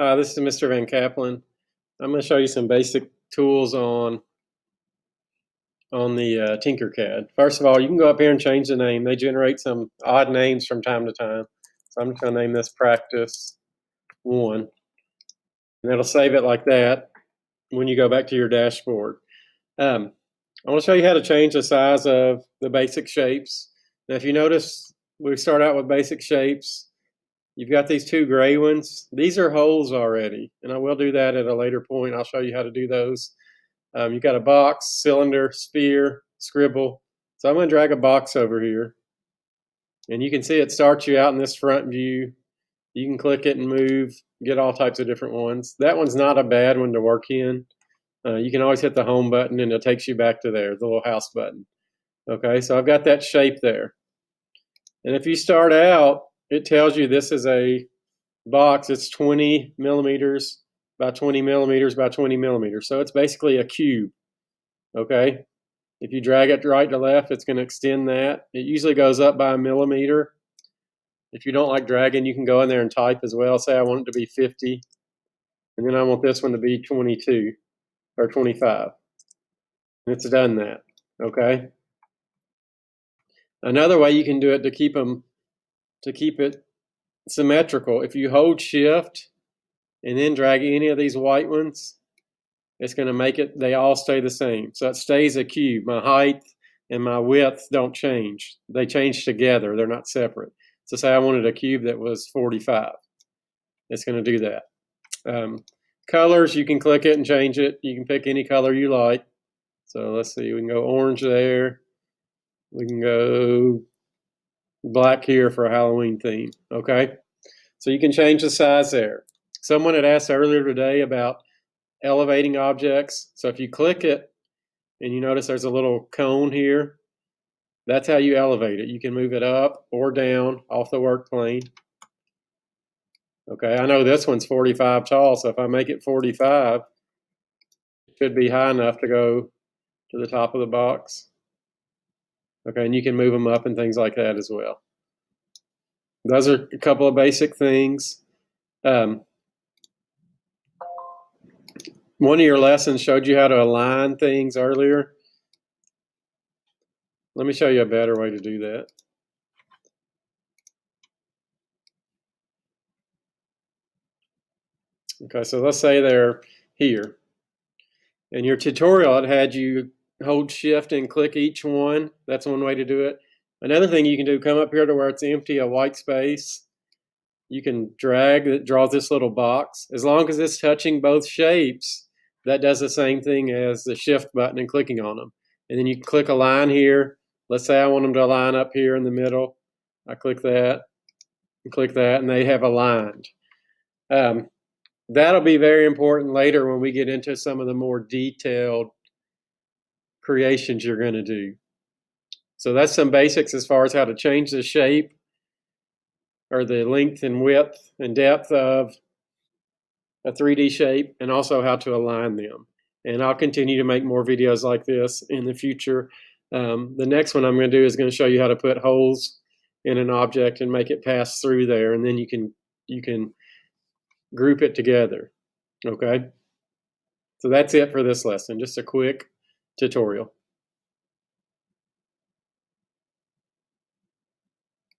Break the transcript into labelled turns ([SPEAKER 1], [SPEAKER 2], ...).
[SPEAKER 1] Hi, this is Mr. Van Kaplan. I'm going to show you some basic tools on the TinkerCAD. First of all, you can go up here and change the name. They generate some odd names from time to time. So I'm just going to name this Practice 1. And it'll save it like that when you go back to your dashboard. I want to show you how to change the size of the basic shapes. Now, if you notice, we start out with basic shapes. You've got these two gray ones. These are holes already, and I will do that at a later point. I'll show you how to do those. You've got a box, cylinder, sphere, scribble. So I'm going to drag a box over here, and you can see it starts you out in this front view. You can click it and move, get all types of different ones. That one's not a bad one to work in. You can always hit the home button, and it takes you back to there, the little house button. Okay, so I've got that shape there. And if you start out, it tells you this is a box. It's 20 millimeters by 20 millimeters by 20 millimeters. So it's basically a cube. Okay. If you drag it right to left, it's going to extend that. It usually goes up by a millimeter. If you don't like dragging, you can go in there and type as well. Say I want it to be 50. And then I want this one to be 22 or 25. And it's done that. Okay. Another way you can do it to keep it symmetrical, if you hold shift and then drag any of these white ones, it's going to make it, they all stay the same. So it stays a cube. My height and my width don't change. They change together. They're not separate. So say I wanted a cube that was 45. It's going to do that. Colors, you can click it and change it. You can pick any color you like. So let's see, we can go orange there. We can go black here for a Halloween theme. Okay, so you can change the size there. Someone had asked earlier today about elevating objects. So if you click it and you notice there's a little cone here, that's how you elevate it. You can move it up or down off the work plane. Okay, I know this one's 45 tall, so if I make it 45, it should be high enough to go to the top of the box. Okay, and you can move them up and things like that as well. Those are a couple of basic things. One of your lessons showed you how to align things earlier. Let me show you a better way to do that. Okay, so let's say they're here. In your tutorial, it had you hold shift and click each one. That's one way to do it. Another thing you can do, come up here to where it's empty, a white space. You can drag, it draws this little box. As long as it's touching both shapes, that does the same thing as the shift button and clicking on them. And then you can click a line here. Let's say I want them to line up here in the middle. I click that and click that, and they have aligned. That'll be very important later when we get into some of the more detailed creations you're going to do. So that's some basics as far as how to change the shape or the length and width and depth of a 3D shape, and also how to align them. And I'll continue to make more videos like this in the future. The next one I'm going to do is going to show you how to put holes in an object and make it pass through there, and then you can group it together. Okay, so that's it for this lesson, just a quick tutorial.